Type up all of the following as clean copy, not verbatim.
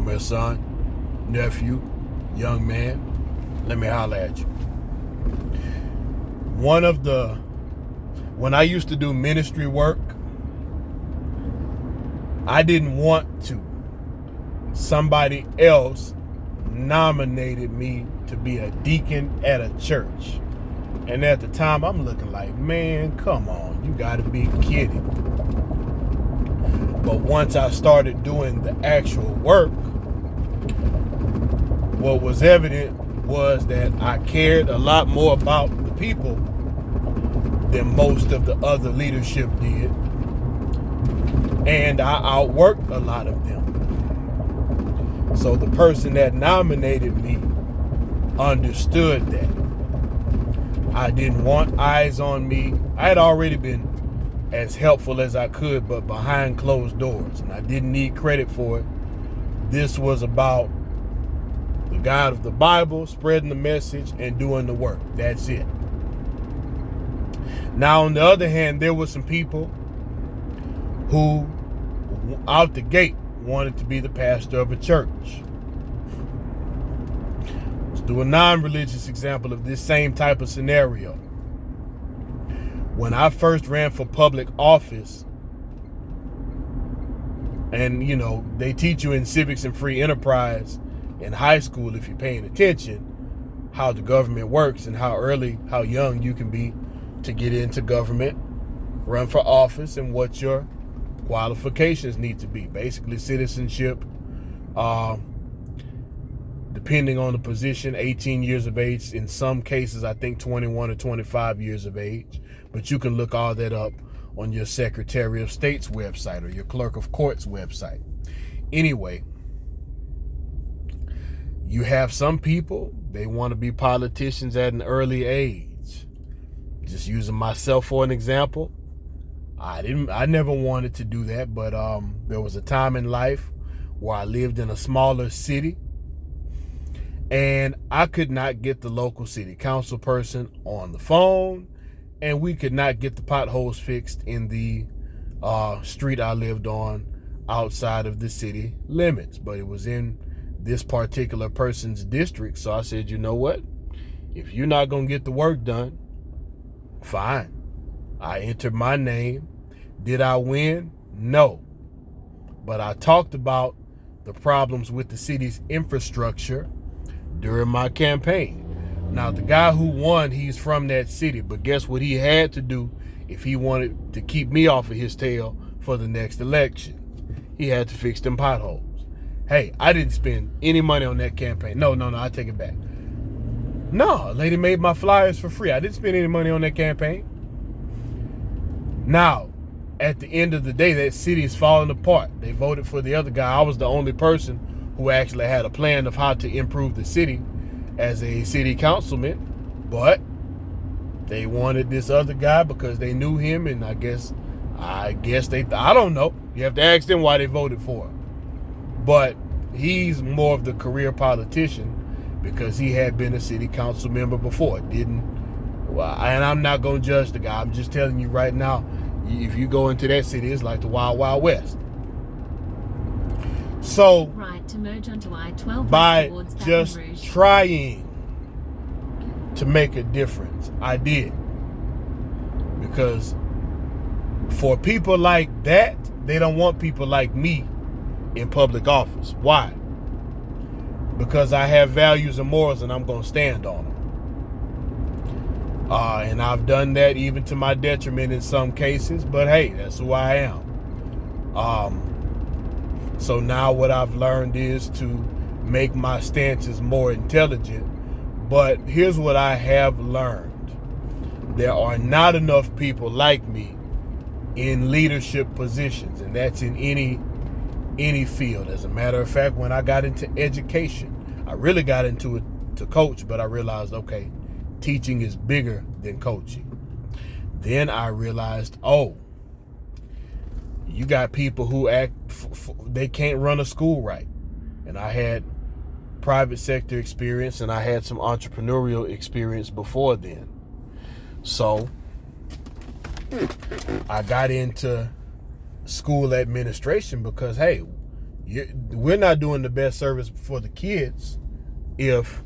Come here, son, nephew, young man. Let me holler at you. When I used to do ministry work, I didn't want to. Somebody else nominated me to be a deacon at a church. And at the time, I'm looking like, man, come on, you gotta be kidding. But once I started doing the actual work, what was evident was that I cared a lot more about the people than most of the other leadership did. And I outworked a lot of them. So the person that nominated me understood that. I didn't want eyes on me. I had already been as helpful as I could, but behind closed doors, and I didn't need credit for it. This was about the God of the Bible, spreading the message and doing the work. That's it. Now, on the other hand, there were some people who, out the gate, wanted to be the pastor of a church. Let's do a non-religious example of this same type of scenario. When I first ran for public office, and they teach you in civics and free enterprise in high school, if you're paying attention, how the government works and how young you can be to get into government, run for office, and what your qualifications need to be. Basically, citizenship, depending on the position, 18 years of age. In some cases, I think 21 or 25 years of age. But you can look all that up on your Secretary of State's website or your Clerk of Court's website. Anyway, you have some people, they want to be politicians at an early age. Just using myself for an example, I never wanted to do that, but there was a time in life where I lived in a smaller city, and I could not get the local city council person on the phone, and we could not get the potholes fixed in the street I lived on outside of the city limits. But it was in this particular person's district, so I said, you know what? If you're not going to get the work done, fine. I entered my name. Did I win? No. But I talked about the problems with the city's infrastructure during my campaign. Now, the guy who won, he's from that city, but guess what he had to do if he wanted to keep me off of his tail for the next election? He had to fix them potholes. Hey, I didn't spend any money on that campaign. No, I take it back. No, a lady made my flyers for free. I didn't spend any money on that campaign. Now, at the end of the day, that city is falling apart. They voted for the other guy. I was the only person who actually had a plan of how to improve the city as a city councilman, but they wanted this other guy because they knew him, and I guess I don't know. You have to ask them why they voted for him. But he's more of the career politician because he had been a city council member before. And I'm not going to judge the guy. I'm just telling you right now, if you go into that city, it's like the Wild Wild West. So, right to merge onto I-12 by just trying to make a difference, I did. Because for people like that, they don't want people like me in public office. Why? Because I have values and morals, and I'm going to stand on them. And I've done that even to my detriment in some cases, but hey, that's who I am. So now what I've learned is to make my stances more intelligent. But here's what I have learned. There are not enough people like me in leadership positions, and that's in any field. As a matter of fact, when I got into education, I really got into it to coach, but I realized, okay, teaching is bigger than coaching. Then I realized, you got people who they can't run a school right. And I had private sector experience, and I had some entrepreneurial experience before then. So I got into school administration because, hey, we're not doing the best service for the kids if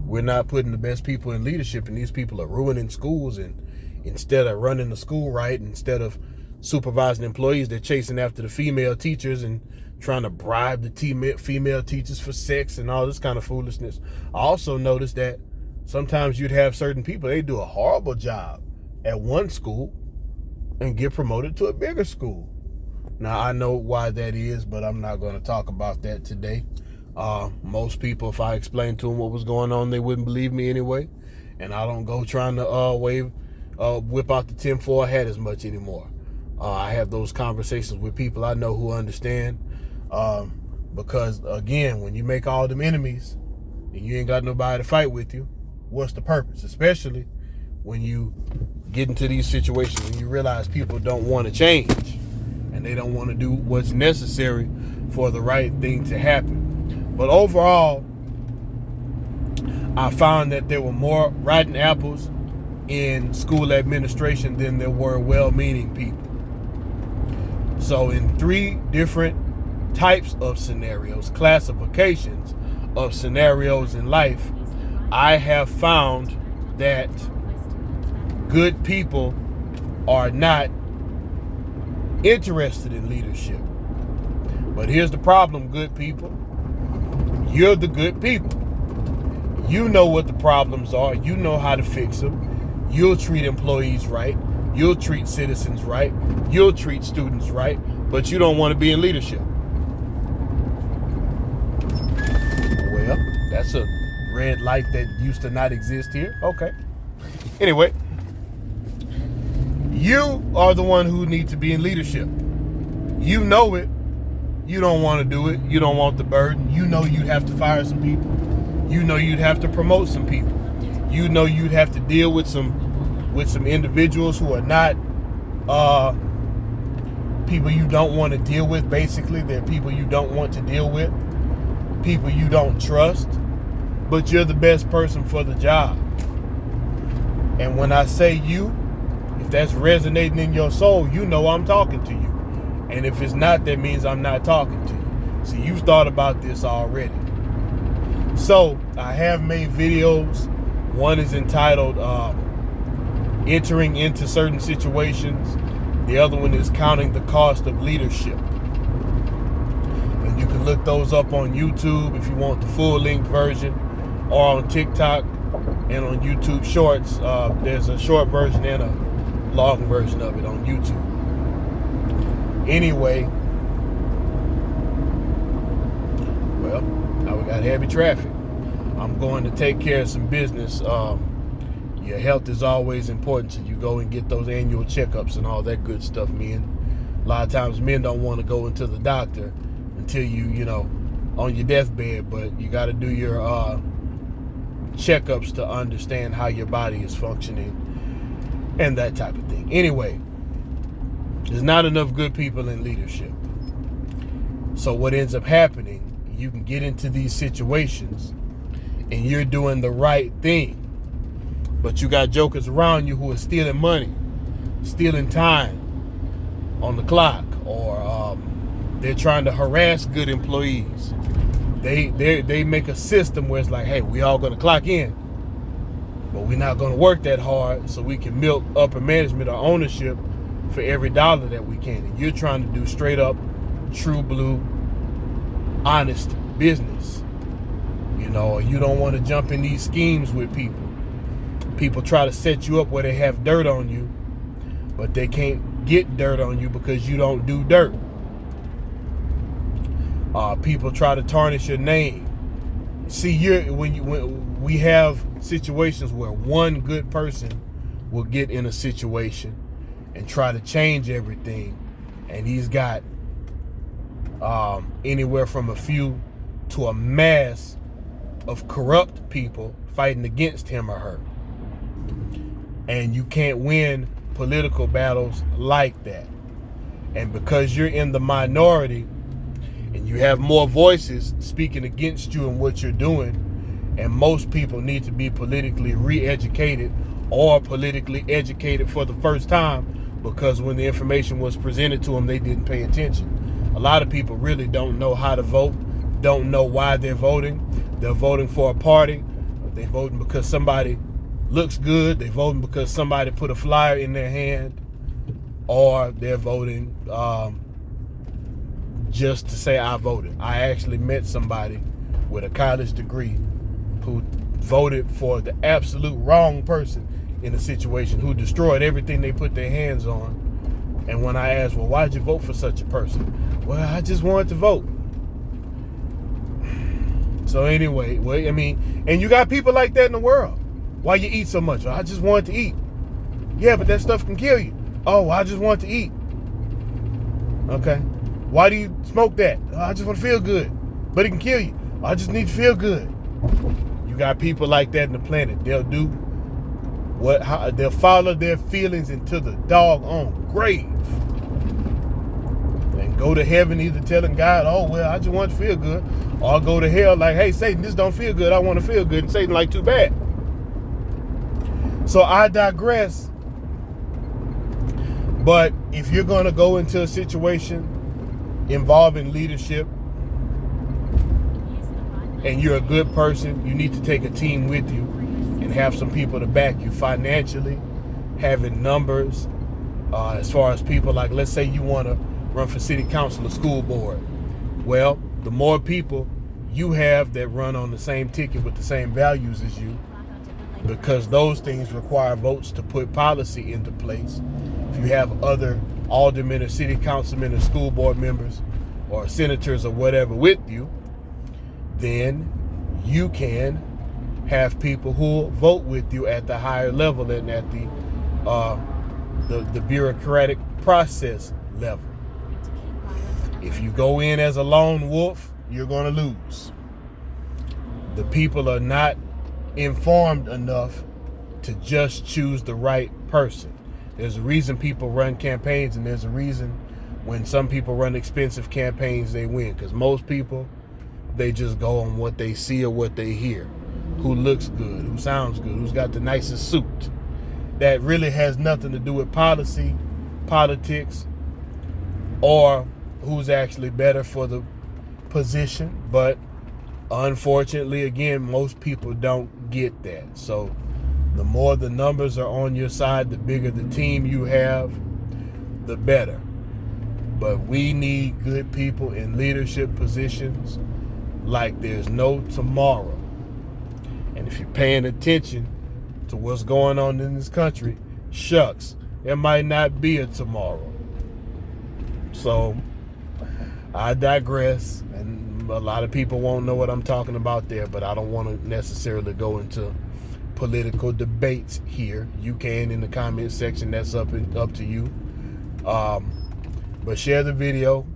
we're not putting the best people in leadership, and these people are ruining schools, and instead of running the school right, instead of supervising employees, they're chasing after the female teachers and trying to bribe the female teachers for sex and all this kind of foolishness. I also noticed that sometimes you'd have certain people, they do a horrible job at one school and get promoted to a bigger school. Now, I know why that is, but I'm not going to talk about that today. Most people, if I explained to them what was going on, they wouldn't believe me anyway. And I don't go trying to whip out the tinfoil hat as much anymore. I have those conversations with people I know who understand. Because, again, when you make all them enemies and you ain't got nobody to fight with you, what's the purpose? Especially when you get into these situations and you realize people don't want to change and they don't want to do what's necessary for the right thing to happen. But overall, I found that there were more rotten apples in school administration than there were well-meaning people. So in 3 different types of scenarios, classifications of scenarios in life, I have found that good people are not interested in leadership. But here's the problem, good people. You're the good people. You know what the problems are. You know how to fix them. You'll treat employees right. You'll treat citizens right. You'll treat students right. But you don't want to be in leadership. Well, that's a red light that used to not exist here. Okay. Anyway, you are the one who needs to be in leadership. You know it. You don't want to do it. You don't want the burden. You know you'd have to fire some people. You know you'd have to promote some people. You know you'd have to deal with some individuals who are not people you don't want to deal with. Basically, they're people you don't want to deal with, people you don't trust, but you're the best person for the job. And when I say you, if that's resonating in your soul, you know I'm talking to you. And if it's not, that means I'm not talking to you. See, you've thought about this already. So I have made videos. One is entitled Entering into Certain Situations. The other one is Counting the Cost of Leadership. And you can look those up on YouTube if you want the full-length version, or on TikTok and on YouTube Shorts. There's a short version and a long version of it on YouTube. Anyway, well, now we got heavy traffic. I'm going to take care of some business. Your health is always important, so you go and get those annual checkups and all that good stuff, men. A lot of times men don't want to go into the doctor until you know, on your deathbed, but you got to do your checkups to understand how your body is functioning and that type of thing. Anyway, there's not enough good people in leadership. So what ends up happening, you can get into these situations and you're doing the right thing, but you got jokers around you who are stealing money, stealing time on the clock, or they're trying to harass good employees. They make a system where it's like, hey, we all gonna clock in, but we're not gonna work that hard so we can milk upper management or ownership for every dollar that we can. And you're trying to do straight up, true blue, honest business. You know, you don't want to jump in these schemes with people. People try to set you up where they have dirt on you, but they can't get dirt on you because you don't do dirt. People try to tarnish your name. See, when we have situations where one good person will get in a situation and try to change everything, and he's got anywhere from a few to a mass of corrupt people fighting against him or her. And you can't win political battles like that. And because you're in the minority and you have more voices speaking against you and what you're doing, and most people need to be politically re-educated or politically educated for the first time, because when the information was presented to them, they didn't pay attention. A lot of people really don't know how to vote, don't know why they're voting. They're voting for a party. They're voting because somebody looks good. They're voting because somebody put a flyer in their hand. Or they're voting just to say I voted. I actually met somebody with a college degree who voted for the absolute wrong person in a situation, who destroyed everything they put their hands on. And when I asked, well, why'd you vote for such a person? Well, I just wanted to vote. So anyway, well, I mean, and you got people like that in the world. Why you eat so much? Well, I just wanted to eat. Yeah, but that stuff can kill you. Oh, I just want to eat. Okay. Why do you smoke that? Oh, I just want to feel good. But it can kill you. I just need to feel good. You got people like that in the planet. They'll do they'll follow their feelings into the doggone grave. And go to heaven either telling God, oh, well, I just want to feel good. Or I'll go to hell like, hey, Satan, this don't feel good. I want to feel good. And Satan like, too bad. So I digress. But if you're going to go into a situation involving leadership and you're a good person, you need to take a team with you and have some people to back you financially, having numbers, as far as people like, let's say you want to run for city council or school board. Well, the more people you have that run on the same ticket with the same values as you, because those things require votes to put policy into place. If you have other aldermen or city councilmen or school board members or senators or whatever with you, then you can have people who will vote with you at the higher level and at the bureaucratic process level. If you go in as a lone wolf, you're going to lose. The people are not informed enough to just choose the right person. There's a reason people run campaigns, and there's a reason when some people run expensive campaigns, they win. Because most people, they just go on what they see or what they hear. Who looks good, who sounds good, who's got the nicest suit. That really has nothing to do with policy, politics, or who's actually better for the position. But unfortunately, again, most people don't get that. So the more the numbers are on your side, the bigger the team you have, the better. But we need good people in leadership positions like there's no tomorrow. And if you're paying attention to what's going on in this country, shucks, there might not be a tomorrow. So I digress, and a lot of people won't know what I'm talking about there, but I don't want to necessarily go into political debates here. You can in the comment section. That's up to you. But share the video,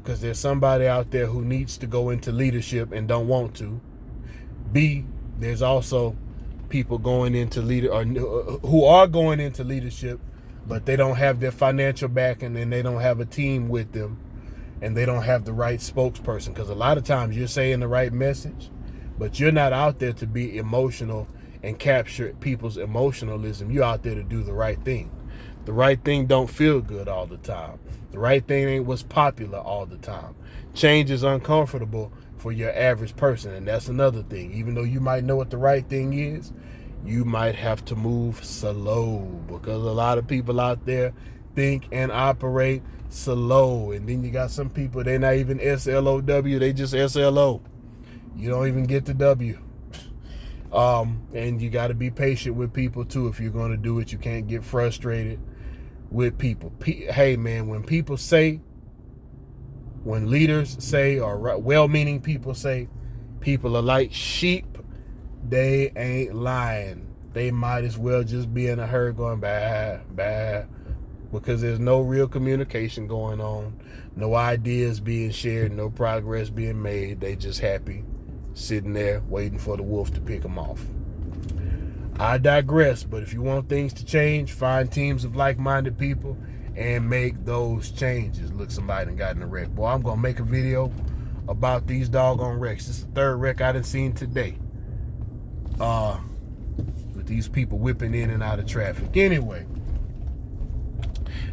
because there's somebody out there who needs to go into leadership and don't want to. B, there's also people going into who are going into leadership, but they don't have their financial backing and they don't have a team with them, and they don't have the right spokesperson. Because a lot of times you're saying the right message, but you're not out there to be emotional and capture people's emotionalism. You're out there to do the right thing. The right thing don't feel good all the time. The right thing ain't what's popular all the time. Change is uncomfortable for your average person, and that's another thing. Even though you might know what the right thing is, you might have to move slow, because a lot of people out there think and operate slow. And then you got some people, they're not even S-L-O-W, they just S-L-O. You don't even get the W. And you got to be patient with people too. If you're going to do it, you can't get frustrated with people. Hey man, when leaders say, or well-meaning people say, people are like sheep, they ain't lying. They might as well just be in a herd going bah, bah, because there's no real communication going on, no ideas being shared, no progress being made. They just happy sitting there waiting for the wolf to pick them off. I digress, but if you want things to change, find teams of like-minded people and make those changes. Look, somebody done got in a wreck. Boy, I'm going to make a video about these doggone wrecks. This is the third wreck I done seen today. With these people whipping in and out of traffic. Anyway,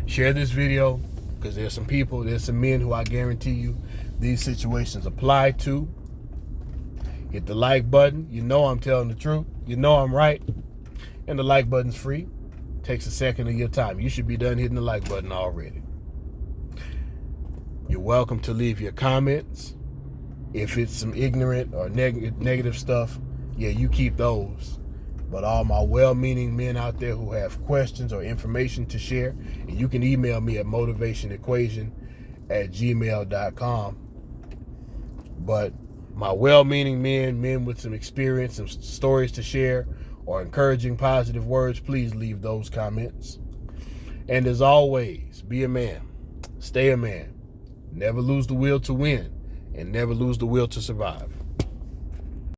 share this video, because there's some men who I guarantee you these situations apply to. Hit the like button. You know I'm telling the truth. You know I'm right. And the like button's free. Takes a second of your time. You should be done hitting the like button already. You're welcome to leave your comments. If it's some ignorant or negative stuff, yeah, you keep those. But all my well-meaning men out there who have questions or information to share, and you can email me at motivationequation@gmail.com. But my well-meaning men with some experience and stories to share or encouraging positive words, please leave those comments. And as always, be a man. Stay a man. Never lose the will to win, and never lose the will to survive.